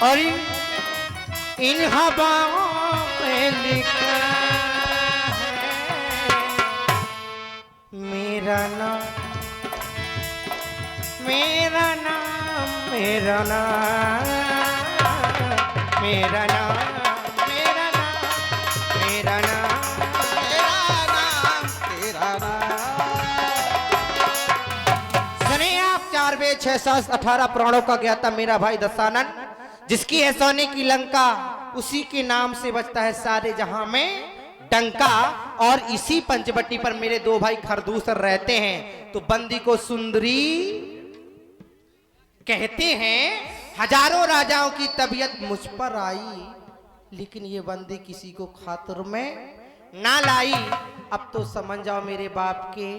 और इन हवाओं में लिखा है मेरा नाम, मेरा नाम, मेरा नाम, मेरा नाम, मेरा नाम, मेरा नाम, तेरा नाम, तेरा नाम। सुनिए आप 4 वेद 6 सहस्त्र 18 पुराणों का ज्ञाता मेरा भाई दशानन, जिसकी है सोने की लंका, उसी के नाम से बजता है सारे जहां में डंका। और इसी पंचवटी पर मेरे 2 भाई खरदूसर रहते हैं। तो बंदी को सुंदरी कहते हैं। हजारों राजाओं की तबीयत मुझ पर आई, लेकिन ये बंदी किसी को खातिर में ना लाई। अब तो समझ जाओ मेरे बाप के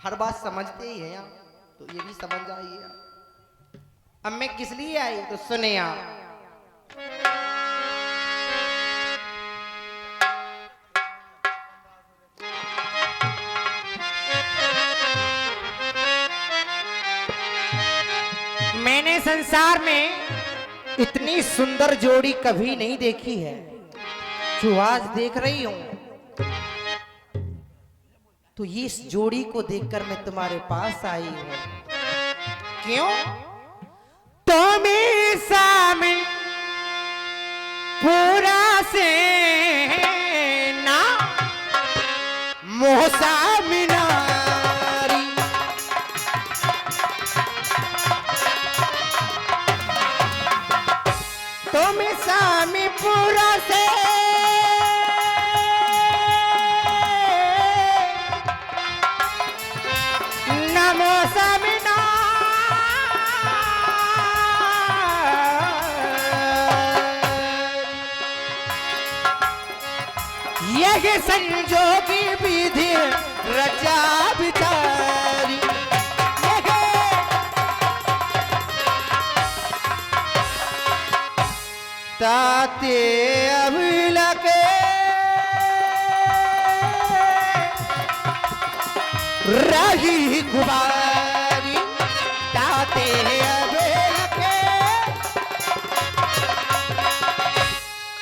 हर बात समझते ही हैं आप, तो ये भी समझ जाइए। अब मैं किस लिए आई तो सुने आप। मैंने संसार में इतनी सुंदर जोड़ी कभी नहीं देखी है जो आज देख रही हूं। तो ये इस जोड़ी को देखकर मैं तुम्हारे पास आई हूं। क्यों? तुम्हें सामने पूरा से ना मोहसा मिनारी, तुम्हें सामने पूरा से नमो समिना, यह संजोगी विधि रचा बिचारी, ताते अभिलक रही कुमारी, ताते अभिलक,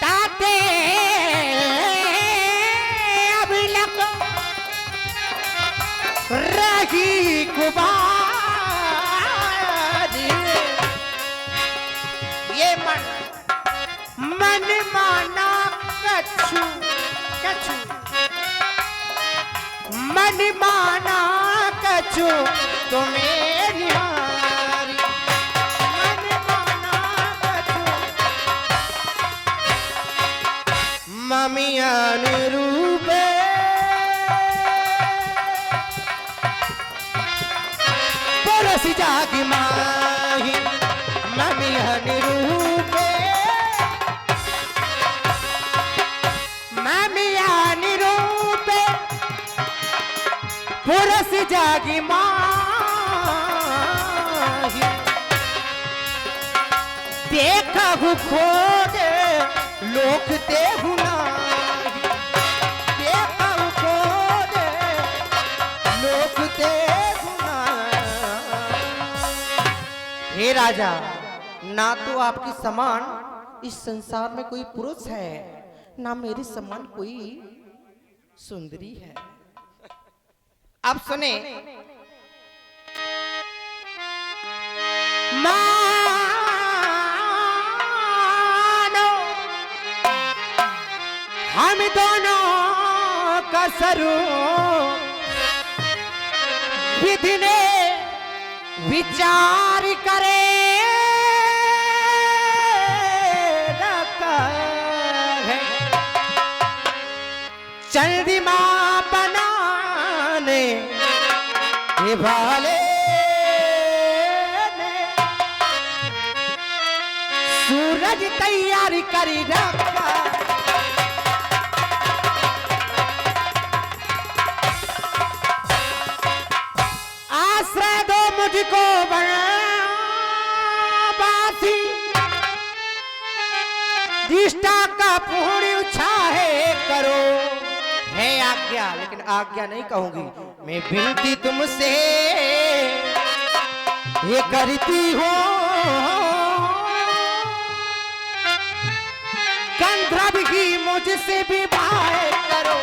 ताते अभिलक रही कुमारी। ये मन माना कछु कछु, मन माना कछु तो मेरी हारी, मन माना कछु ममियान रूपे पड़ोसी जागी माही, ममियान रूपे पुरस जागी माही, देखा हूँ खोज लोक ते हुनाही, देखा हूँ खोज लोक ते हुनाही। हे राजा, ना तो आपके समान इस संसार में कोई पुरुष है, ना मेरे समान कोई सुंदरी है। अब सुने, मानो हम दोनों का सरू विधि ने विचार करे रखा है, चंद्रमा बनाने ये भाले ने सूरज तैयारी करी रखा, आश्रय दो मुझको बासी, दिष्टा का पूर्ण उछाहे करो। है आज्ञा, लेकिन आज्ञा नहीं कहूंगी, मैं विनती तुमसे ये करती हूँ गंधर्व ही मुझसे विवाह करो।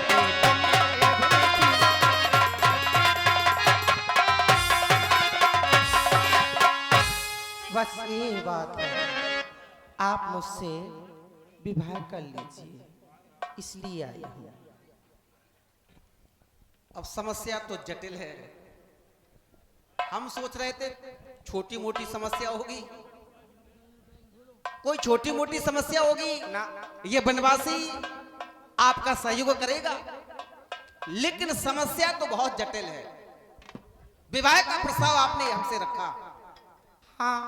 बस ये बात है, आप मुझसे विवाह कर लीजिए, इसलिए आई हूँ। अब समस्या तो जटिल है। हम सोच रहे थे छोटी मोटी समस्या होगी, कोई छोटी मोटी समस्या होगी ना, ये बनवासी आपका सहयोग करेगा, लेकिन समस्या तो बहुत जटिल है। विवाह का प्रस्ताव आपने हमसे रखा। हाँ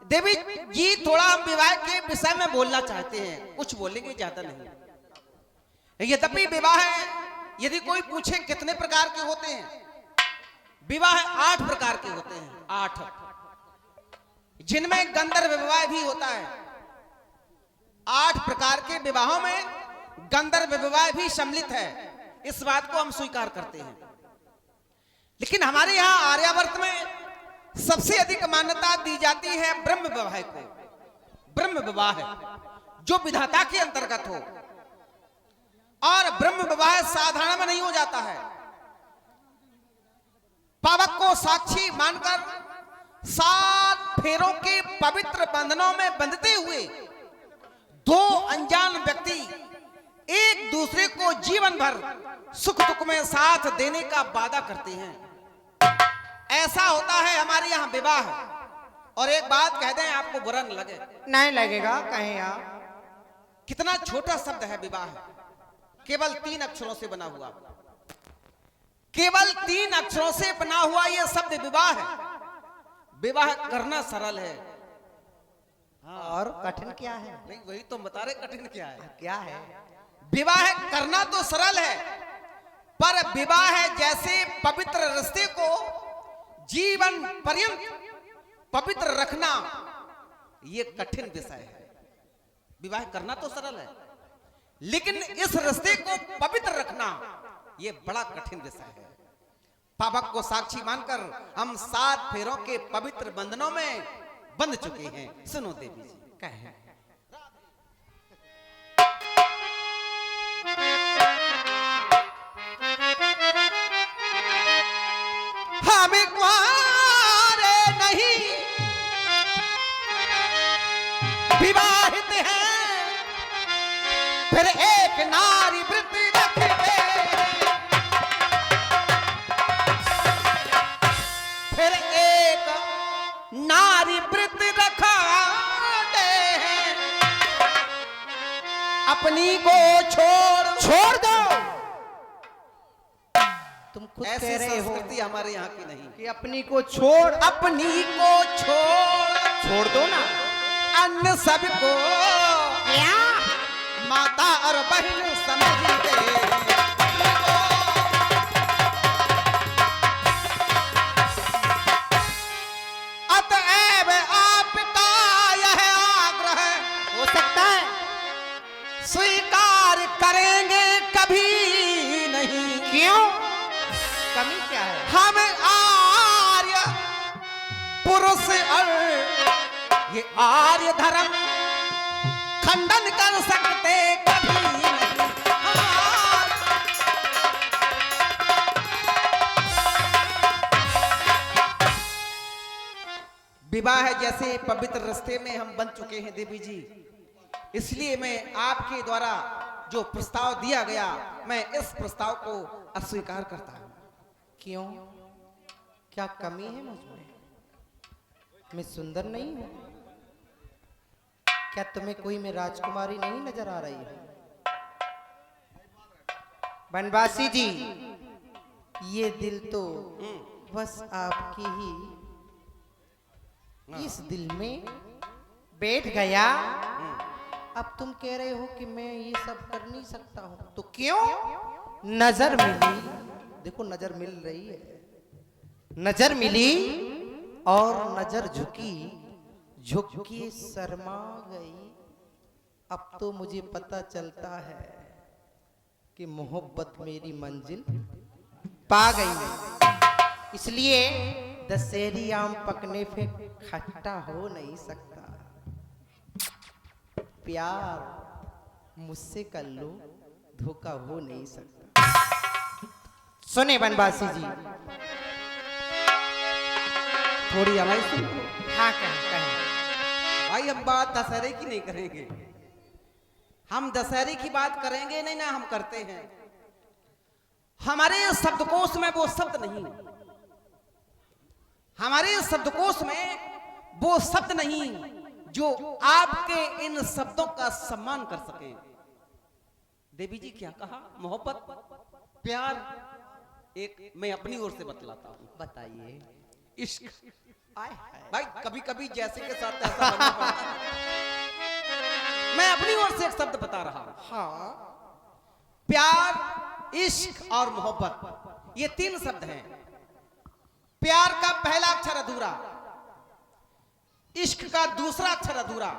देवी जी, थोड़ा हम विवाह के विषय में बोलना चाहते हैं, कुछ बोलेंगे, ज्यादा नहीं। यद्यपि विवाह है, यदि कोई पूछे कितने प्रकार के होते हैं, विवाह 8 प्रकार के होते हैं, 8, जिनमें गंधर्व विवाह भी होता है। 8 प्रकार के विवाहों में गंधर्व विवाह भी सम्मिलित है, इस बात को हम स्वीकार करते हैं। लेकिन हमारे यहां आर्यावर्त में सबसे अधिक मान्यता दी जाती है ब्रह्म विवाह को। ब्रह्म विवाह जो विधाता के अंतर्गत हो, और ब्रह्म विवाह साधारण में नहीं हो जाता है। पावक को साक्षी मानकर 7 फेरों के पवित्र बंधनों में बंधते हुए 2 अनजान व्यक्ति एक दूसरे को जीवन भर सुख दुख में साथ देने का वादा करते हैं। ऐसा होता है हमारे यहाँ विवाह। और एक बात कह दें, आपको बुरा न लगे, नहीं लगेगा, कहें आप। कितना छोटा शब्द है विवाह, केवल 3 अक्षरों से बना हुआ, केवल 3 अक्षरों से बना हुआ यह शब्द विवाह है। विवाह करना सरल है, और कठिन क्या है? नहीं वही तो बता रहे, कठिन क्या है। क्या है? विवाह करना तो सरल है, पर विवाह जैसे पवित्र रिश्ते को जीवन पर्यंत पवित्र रखना यह कठिन विषय है। विवाह करना तो सरल है, लेकिन इस रिश्ते को पवित्र रखना यह बड़ा कठिन विषय है। पावक को साक्षी मानकर हम 7 फेरों के पवित्र बंधनों में बंध चुके हैं। सुनो देवी जी, कहें। हम कुंवारे नहीं विवाहित हैं, फिर एक नारी व्रत रखते, फिर एक नारी व्रत रखाते हैं। अपनी को छोड़ दो। तुम खुद ऐसी कह रहे हो संस्कृति हमारे यहाँ की नहीं कि अपनी को छोड़, अपनी को छोड़ दो ना। अन्य सबको क्या? माता और बहन समझते। अतएव आपका यह आग्रह हो सकता है स्वीकार करेंगे कभी नहीं। क्यों? कमी क्या है? हम आर्य पुरुष और ये आर्य धर्म खंडन कर सकते कभी नहीं। विवाह जैसे पवित्र रास्ते में हम बन चुके हैं देवी जी, इसलिए मैं आपके द्वारा जो प्रस्ताव दिया गया, मैं इस प्रस्ताव को अस्वीकार करता हूं। क्यों? क्या कमी है मुझमें? मैं सुंदर नहीं हूं? क्या तुम्हें कोई में राजकुमारी नहीं नजर आ रही है? बनवासी जी, ये दिल तो बस आपकी ही इस दिल में बैठ गया। अब तुम कह रहे हो कि मैं ये सब कर नहीं सकता हूं, तो क्यों? नजर मिली, देखो नजर मिल रही है, नजर मिली और नजर झुकी, झुक के शर्मा गई। अब तो मुझे पता चलता है कि मोहब्बत मेरी मंजिल पा गई। इसलिए दशहरी आम पकने पे खट्टा हो नहीं सकता। प्यार मुझसे कर लो, धोखा हो नहीं सकता। सुने बनवासी जी, थोड़ी हमारी सुन। हाँ कहें। भाई हम बात दशहरे की नहीं करेंगे, हम दशहरे की बात करेंगे नहीं ना, हम करते हैं। हमारे शब्दकोश में वो शब्द नहीं, हमारे शब्दकोश में वो शब्द नहीं जो आपके इन शब्दों का सम्मान कर सके। देवी जी क्या कहा? मोहब्बत, प्यार। एक मैं अपनी ओर से बतलाता हूं। बताइए। इश्क। भाई कभी कभी जैसे के साथ ऐसा बनना पड़ता है। मैं अपनी ओर से एक शब्द बता रहा हूं। हाँ। प्यार, इश्क और मोहब्बत, ये तीन शब्द हैं। प्यार का पहला अक्षर अधूरा, इश्क का दूसरा अक्षर अधूरा,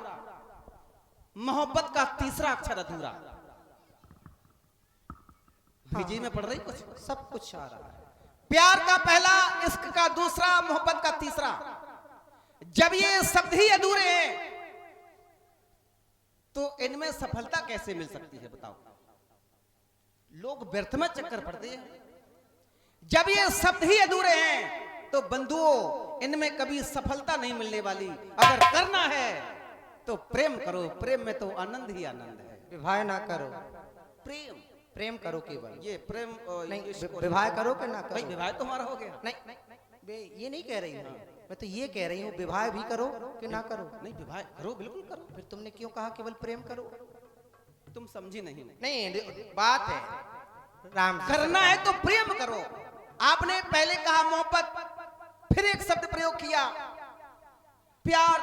मोहब्बत का तीसरा अक्षर अधूरा। विजय में पढ़ रही कुछ? सब कुछ आ रहा है। प्यार का पहला, इश्क का दूसरा, मोहब्बत का तीसरा। जब ये शब्द ही अधूरे हैं तो इनमें सफलता कैसे मिल सकती है बताओ? लोग व्यर्थ में चक्कर पड़ते हैं। जब ये शब्द ही अधूरे हैं तो बंधुओं, इनमें कभी सफलता नहीं मिलने वाली। अगर करना है तो प्रेम करो, प्रेम में तो आनंद ही आनंद है। विवाह ना करो, प्रेम प्रेम करो केवल। ये प्रेम नहीं, विवाह करो कि ना करो? भाई विवाह तो हमारा हो गया। नहीं, ये नहीं कह रही हूँ मैं, तो ये कह रही हूँ विवाह भी करो कि ना करो। नहीं विवाह करो, बिल्कुल करो। फिर तुमने क्यों कहा केवल प्रेम करो? तुम समझी नहीं। नहीं, बात है राम जी। करना है तो प्रेम करो। आपने पहले कहा मोहब्बत, फिर एक शब्द प्रयोग किया प्यार,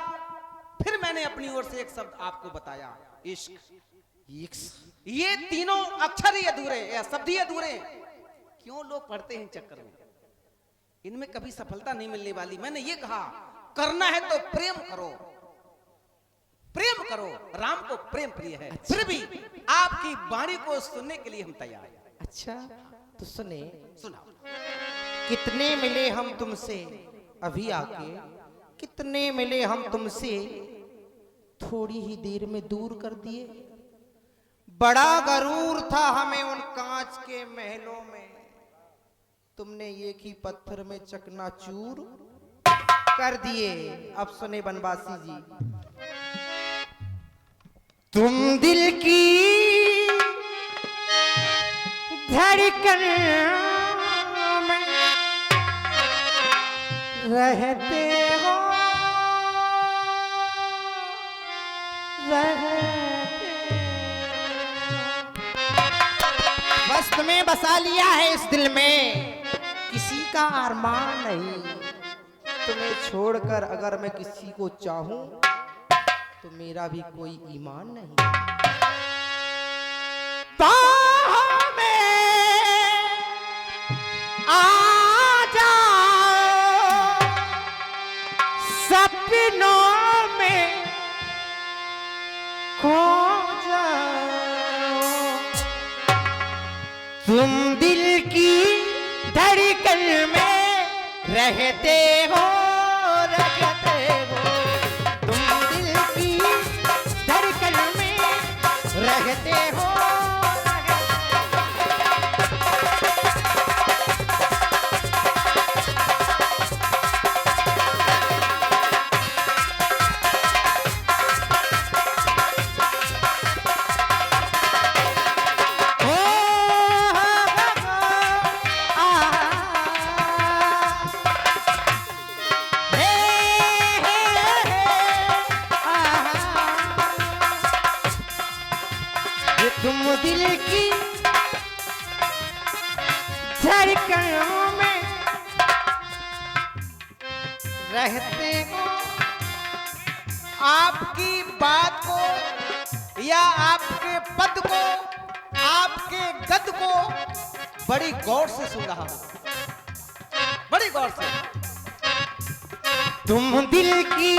फिर मैंने अपनी ओर से एक शब्द आपको बताया इश्क। ये तीनों अक्षर ही अधूरे या शब्द ही अधूरे। क्यों लोग पढ़ते हैं चक्कर में? इनमें कभी सफलता नहीं मिलने वाली। मैंने ये कहा करना है तो प्रेम करो, प्रेम करो। राम को प्रेम प्रिय है। फिर भी आपकी वाणी को सुनने के लिए हम तैयार हैं। अच्छा तो सुने, सुनाओ। कितने मिले हम तुमसे अभी आके, कितने मिले हम तुमसे, थोड़ी ही देर में दूर कर दिए। बड़ा गरूर था हमें उन कांच के महलों में, तुमने एक ही पत्थर में चकनाचूर कर दिए। अब सुने बनवासी जी, तुम दिल की धड़कन में रहते हो, बस तुम्हें बसा लिया है इस दिल में, किसी का अरमान नहीं। तुम्हें छोड़कर अगर मैं किसी को चाहूं तो मेरा भी कोई ईमान नहीं। बाहों में आ जाओ, सपनों में खो जाओ, तुम दिल की धड़कन में रहते हो, रहते हो, तुम दिल की धड़कन में रहते हो। तुम दिल की धड़कनों में रहते हो। आपकी बात को या आपके पद को, आपके गद को बड़ी गौर से सुन रहा हूं, बड़ी गौर से। तुम दिल की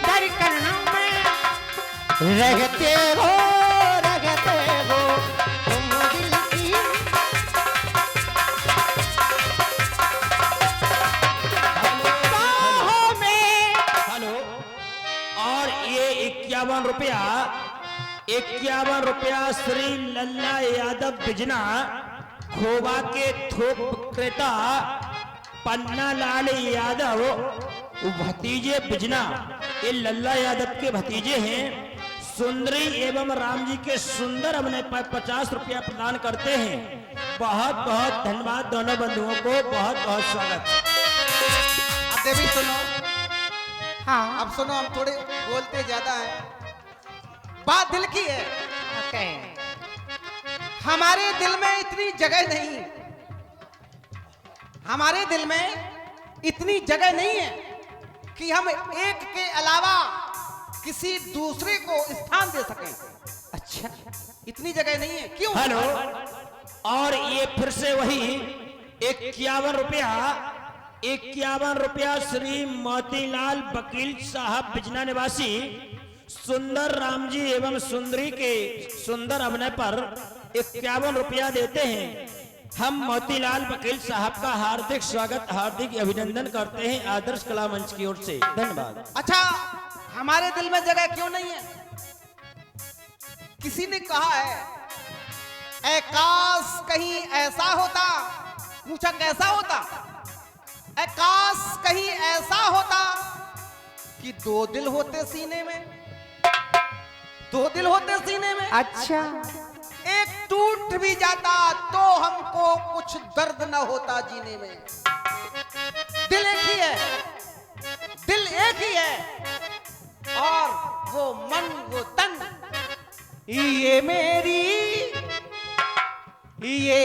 धड़कनों में रहते हो, रहते हो, तुम दिल की ये 51 रुपया श्री लल्ला यादव बिजना खोबा के थोक विक्रेता पन्ना लाल यादव भतीजे बिजना, ये लल्ला यादव के भतीजे हैं। सुंदरी एवं राम जी के सुंदर अभिनय पर 50 रुपया प्रदान करते हैं। बहुत बहुत धन्यवाद दोनों बंधुओं को, बहुत बहुत स्वागत। अब देवी सुनो, हाँ अब सुनो, हम थोड़े बोलते ज्यादा हैं, बात दिल की है। ओके। हमारे दिल में इतनी जगह नहीं, हमारे दिल में इतनी जगह नहीं है कि हम एक के अलावा किसी दूसरे को स्थान दे सकें। अच्छा, इतनी जगह नहीं है। क्यों? हेलो, और ये फिर से वही 51 रुपया श्री मोतीलाल वकील साहब बिजना निवासी सुंदर राम जी एवं सुंदरी के सुंदर अभिनय पर 51 रुपया देते हैं। हम मोतीलाल वकील साहब का हार्दिक स्वागत, हार्दिक अभिनंदन करते हैं आदर्श कला मंच की ओर से। धन्यवाद। अच्छा, हमारे दिल में जगह क्यों नहीं है? किसी ने कहा है, ऐ काश कहीं ऐसा होता। पूछा कैसा होता? ऐ काश कहीं ऐसा होता कि 2 दिल होते सीने में, 2 दिल होते सीने में। अच्छा, एक टूट भी जाता तो हमको कुछ दर्द न होता जीने में। दिल एक ही है, दिल एक ही है, और वो मन वो तन, ये मेरी ये